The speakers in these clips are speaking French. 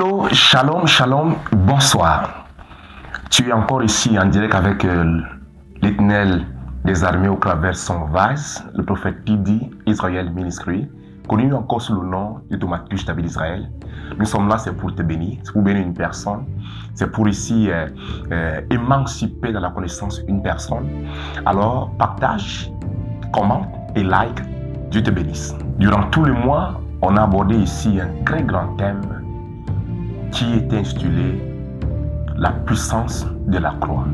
Hello, shalom, shalom, bonsoir. Tu es encore ici en direct avec l'Éternel des armées au travers son vase, le prophète Didi Israël Ministry, connu encore sous le nom de Thomas Tuche David Israël. Nous sommes là, c'est pour te bénir, c'est pour bénir une personne, c'est pour ici émanciper dans la connaissance une personne. Alors, partage, commente et like, Dieu te bénisse. Durant tout le mois, on a abordé ici un très grand thème qui est intitulé la puissance de la croix.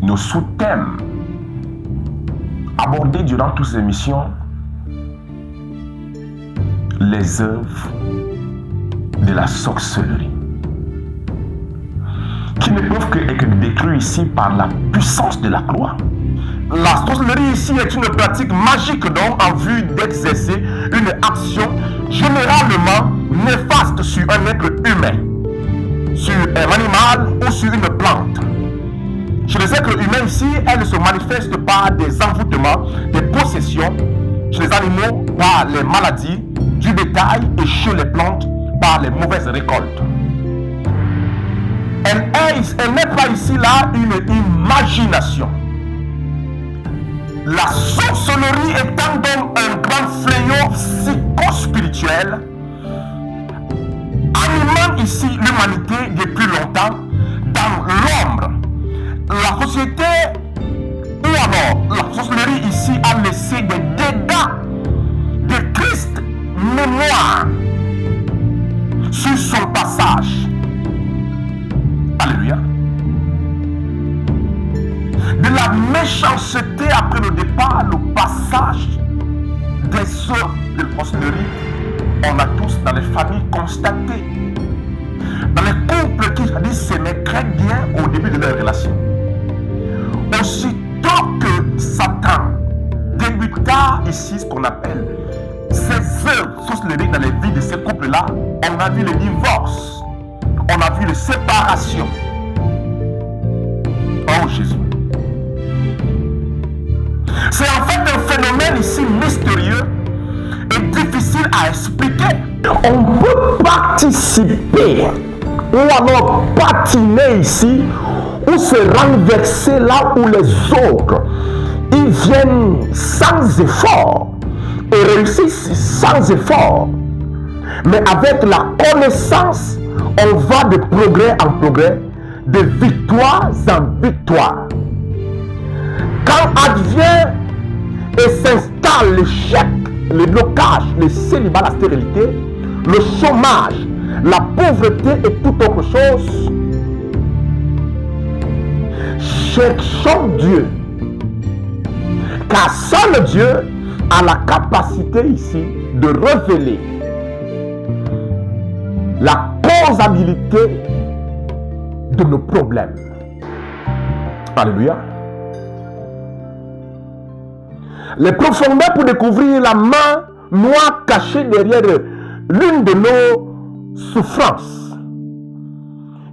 Nos sous-thèmes abordés durant toutes ces émissions, les œuvres de la sorcellerie, qui ne peuvent être détruites ici par la puissance de la croix. La sorcellerie ici est une pratique magique donc en vue d'exercer une action généralement néfaste sur un être humain, sur un animal ou sur une plante. Chez les êtres humains ici, elle se manifeste par des envoûtements, des possessions, chez les animaux par les maladies du bétail et chez les plantes par les mauvaises récoltes. Elle n'est pas ici là une imagination. La sorcellerie étant donc un grand fléau psychospirituel, animant ici l'humanité depuis longtemps dans l'ombre. La société, ou alors la sorcellerie ici a laissé des dégâts de triste mémoire sur son passage. Alléluia. De la méchanceté après le départ, le passage des œuvres de sorcellerie, on a tous dans les familles constaté. Dans les couples qui s'aimaient très bien au début de leur relation. Aussitôt que Satan débuta ici ce qu'on appelle ces œuvres sorcelleries dans les vies de ces couples-là, on a vu le divorce, on a vu les séparations. Oh Jésus. C'est en fait un phénomène ici mystérieux et difficile à expliquer. On peut participer ou alors patiner ici ou se renverser là où les autres ils viennent sans effort et réussissent sans effort. Mais avec la connaissance, on va de progrès en progrès, de victoire en victoire. Quand advient et s'installe l'échec, le blocage, le célibat, la stérilité, le chômage, la pauvreté et toute autre chose, cherchons Dieu. Car seul Dieu a la capacité ici de révéler la causalité de nos problèmes. Alléluia. Les profondeurs pour découvrir la main noire cachée derrière l'une de nos souffrances.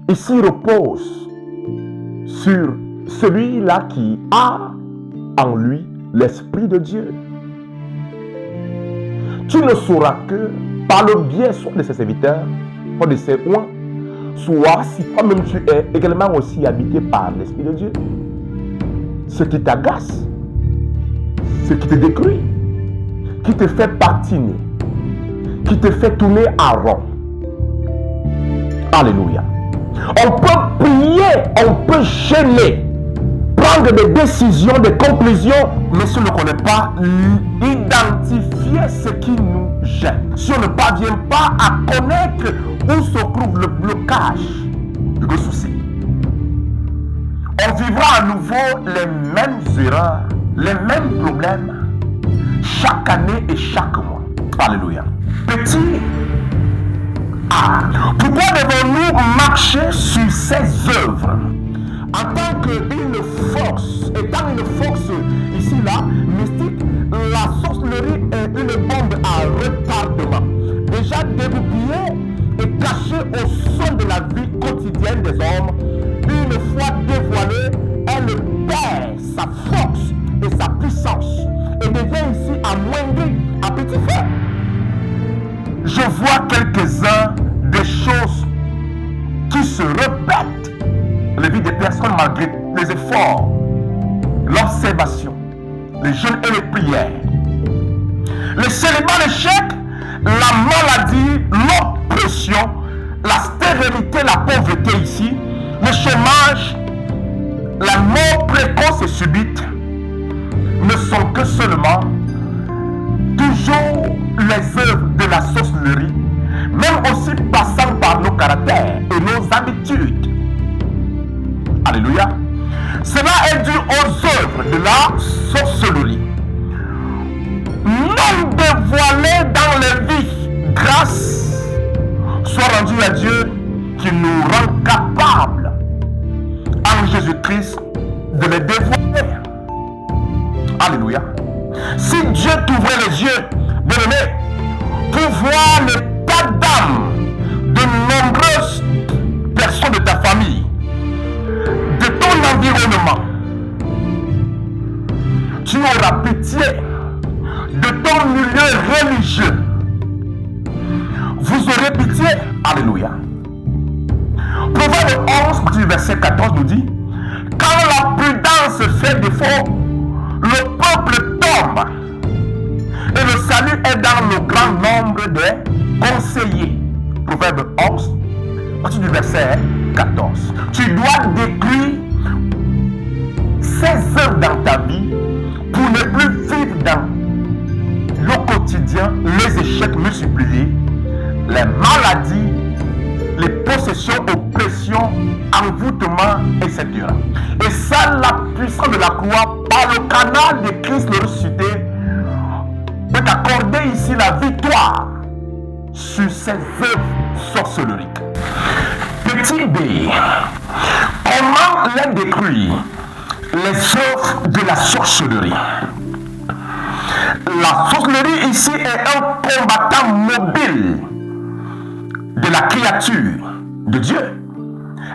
Ici repose sur celui-là qui a en lui l'Esprit de Dieu. Tu ne sauras que par le biais soit de ses serviteurs, soit de ses oins, soit si toi-même tu es également aussi habité par l'Esprit de Dieu. Ce qui t'agace, ce qui te détruit, qui te fait patiner, qui te fait tourner à rond. Alléluia. On peut prier, on peut gêner, prendre des décisions, des conclusions, mais si on ne connaît pas identifier ce qui nous gêne, si on ne parvient pas à connaître où se trouve le blocage de nos soucis, on vivra à nouveau les mêmes erreurs, les mêmes problèmes chaque année et chaque mois. Alléluia. Petit A. Pourquoi devons-nous marcher sur ces œuvres en tant qu'une force, étant une force ici là, mystique? La sorcellerie est une bombe à retardement, déjà dégoupillée et cachée au sein de la vie quotidienne des hommes. Une fois dévoilée, elle perd sa force et sa puissance et devient ici amoindrie à petit feu. Je vois quelques-uns des choses malgré les efforts, l'observation, les jeûnes et les prières, le célibat, l'échec, la maladie, l'oppression, la stérilité, la pauvreté ici, le chômage, la mort précoce et subite ne sont que seulement toujours les œuvres de la sorcellerie, même aussi passant par nos caractères et nos habitudes. Alléluia. Cela est dû aux œuvres de la sorcellerie, non dévoilées dans les vies, grâce soit rendue à Dieu qui nous rend capables en Jésus-Christ de les dévoiler. Alléluia. Si Dieu t'ouvrait les yeux, bien-aimé, pour voir l'état d'âme de nombreuses personnes de ta famille, de ton environnement, tu auras pitié de ton milieu religieux. Vous aurez pitié. Alléluia. Proverbe 11, verset 14 nous dit: quand la prudence fait défaut, le peuple tombe, et le salut est dans le grand nombre des conseillers. Proverbe 11, partir du verset 14. Tu dois détruire ces œuvres dans ta vie pour ne plus vivre dans le quotidien les échecs multipliés, les maladies, les possessions, oppressions, envoûtements, etc. Et ça, la puissance de la croix, par le canal de Christ le ressuscité, peut accorder ici la victoire sur ces œuvres sorcelleriques. Petit B, comment les détruire? Les œuvres de la sorcellerie. La sorcellerie ici est un combattant mobile de la créature de Dieu.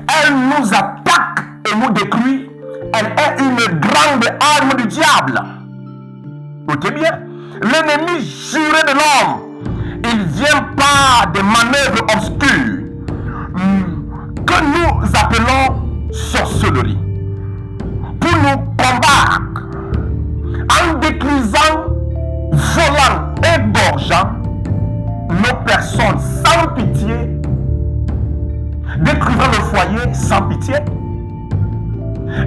Elle nous attaque et nous détruit. Elle est une grande arme du diable. Écoutez bien, l'ennemi juré de l'homme, il vient par des manœuvres obscures que nous appelons sorcellerie, pour nous combattre en détruisant, volant, égorgeant nos personnes sans pitié, détruisant le foyer sans pitié,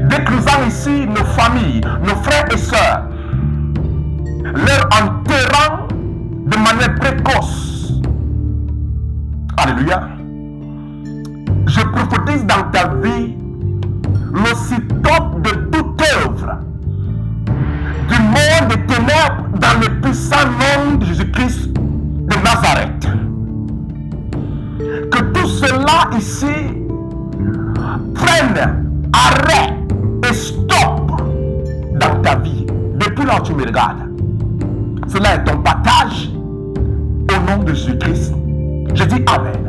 détruisant ici nos familles, nos frères et sœurs, leur enterrant de manière précoce. Alléluia. Je prophétise dans ta vie l'aussitôt de toute œuvre du monde des ténèbres dans le puissant nom de Jésus-Christ de Nazareth. Que tout cela ici prenne arrêt et stop dans ta vie. Depuis là où tu me regardes, cela est ton partage au nom de Jésus-Christ. Je dis Amen.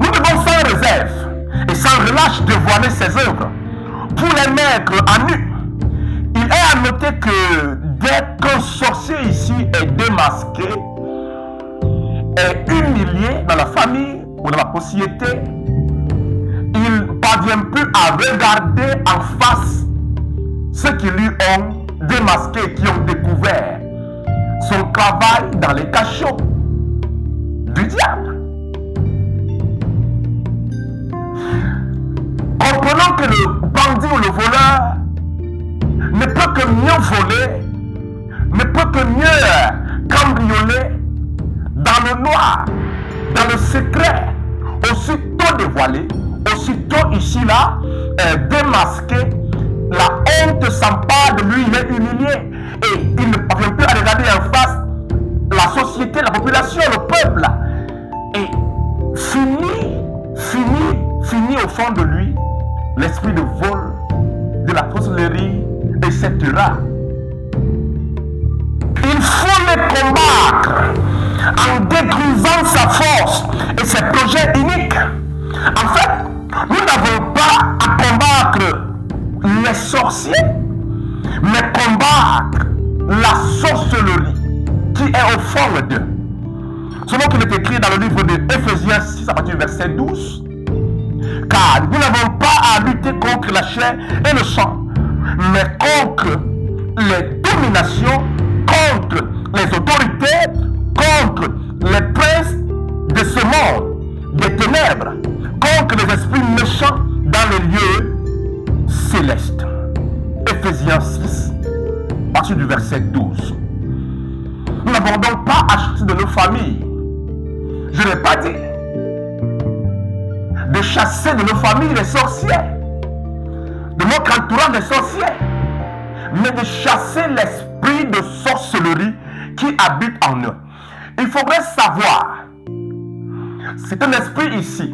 Nous devons sans réserve et sans relâche dévoiler ses œuvres pour les mettre à nu. Il est à noter que dès qu'un sorcier ici est démasqué, est humilié dans la famille ou dans la société, il ne parvient plus à regarder en face ceux qui lui ont démasqué, qui ont découvert son travail dans les cachots du diable. Comprenons que le bandit ou le voleur ne peut que mieux voler, ne peut que mieux cambrioler dans le noir, dans le secret, aussitôt dévoilé, aussitôt ici là, démasqué, la honte s'empare de lui, il est humilié et il ne parvient plus à regarder en face la société, la population, le peuple, et finit au fond de lui l'esprit de vol, de la sorcellerie, etc. Il faut les combattre en détruisant sa force et ses projets uniques. En fait, nous n'avons pas à combattre les sorciers, mais combattre la sorcellerie qui est au fond d'eux. Selon qu'il est écrit dans le livre de Éphésiens 6 à partir du verset 12, Car nous n'avons pas à lutter contre la chair et le sang, mais contre les dominations, contre les autorités, contre les princes de ce monde, des ténèbres, contre les esprits méchants dans les lieux célestes. Ephésiens 6, à partir du verset 12. Nous n'avons donc pas à chasser de nos familles. Je n'ai pas dit de chasser de nos familles les sorciers, de notre entourage des sorciers, mais de chasser l'esprit de sorcellerie qui habite en eux. Il faudrait savoir, c'est un esprit ici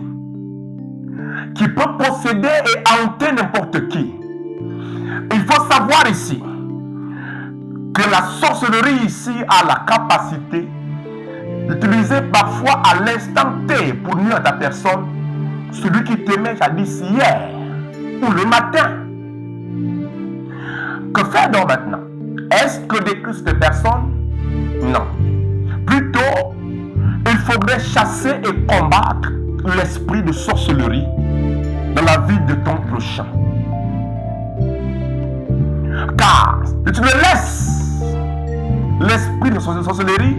qui peut posséder et hanter n'importe qui. Il faut savoir ici que la sorcellerie ici a la capacité d'utiliser parfois à l'instant T pour nuire à ta personne celui qui t'aimait jadis hier ou le matin. Que faire donc maintenant? Est-ce que détruire cette personne? Non. Plutôt, il faudrait chasser et combattre l'esprit de sorcellerie dans la vie de ton prochain. Car si tu le laisses, l'esprit de sorcellerie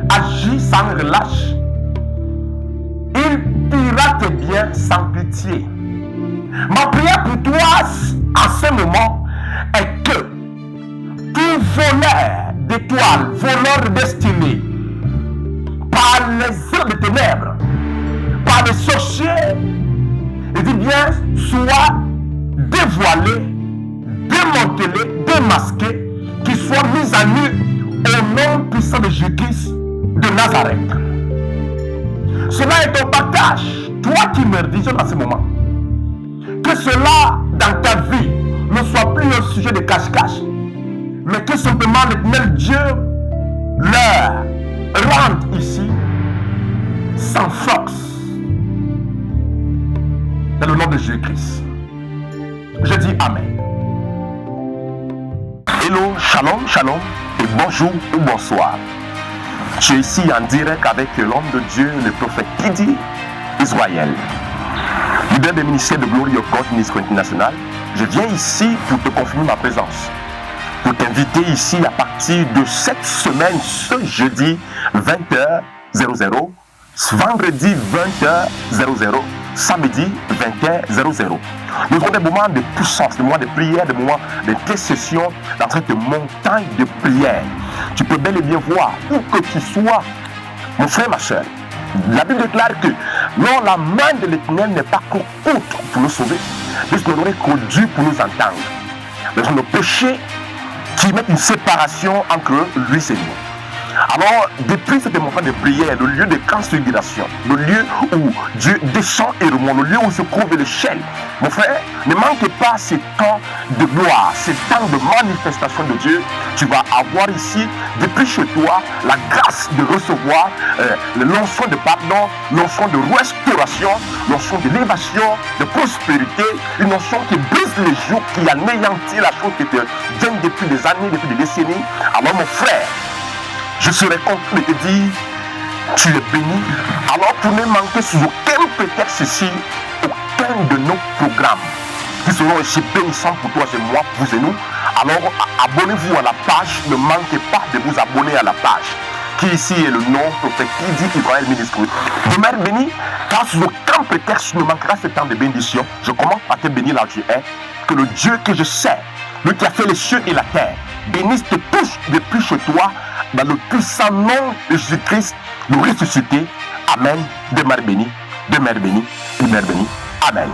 agit sans relâche. Il pillera tes biens sans pitié. Ma prière pour toi à ce moment est que tout voleur d'étoiles, voleur de destinée, par les œuvres de ténèbres, par les sorciers, et dit bien, soit dévoilé, démantelé, démasqué, qu'il soit mis à nu au nom puissant de Jésus-Christ de Nazareth. Cela est ton partage, toi qui me revisionnes à ce moment. Que cela dans ta vie ne soit plus un sujet de cache-cache, mais que simplement l'Éternel Dieu leur rende ici sans force. Dans le nom de Jésus-Christ. Je dis Amen. Hello, shalom, shalom, et bonjour ou bonsoir. Je suis ici en direct avec l'homme de Dieu, le prophète Kidi Israël, leader des ministères de Glory of God Ministry International. Je viens ici pour te confirmer ma présence, pour t'inviter ici à partir de cette semaine, ce jeudi 20h00, vendredi 20h00, samedi 20h00. Nous avons des moments de puissance, des moments de prière, des moments d'intercession dans cette montagne de prière. Tu peux bel et bien voir où que tu sois, mon frère, ma soeur. La Bible déclare que non, la main de l'Éternel n'est pas courte pour nous sauver, puisqu'on aurait conduit pour nous entendre. Mais nos péchés qui mettent une séparation entre lui et nous. Alors, depuis ce moment de prière, le lieu de transfiguration, le lieu où Dieu descend et remonte, le lieu où se trouve l'échelle, mon frère, ne manque pas ces temps de gloire, ces temps de manifestation de Dieu. Tu vas avoir ici, depuis chez toi, la grâce de recevoir l'onction de pardon, l'onction de restauration, l'onction d'élévation, de prospérité, une onction qui brise les jours, qui anéantit la chose qui te vient depuis des années, depuis des décennies. Alors, mon frère, je serai content de te dire, tu es béni. Alors pour ne manquer sous aucun prétexte ici, aucun de nos programmes qui seront aussi bénissants pour toi et moi, vous et nous. Alors abonnez-vous à la page, ne manquez pas de vous abonner à la page, qui ici est le nom prophète Kidi Israël Ministry. Demeure béni, car sous aucun prétexte ne manquera ce temps de bénédiction. Je commence par te bénir là où tu es. Que le Dieu que je sers, lui qui a fait les cieux et la terre, bénisse te tous depuis chez toi, dans le puissant nom de Jésus-Christ, nous ressusciter. Amen. Demeure béni, demeure béni, demeure béni. Amen.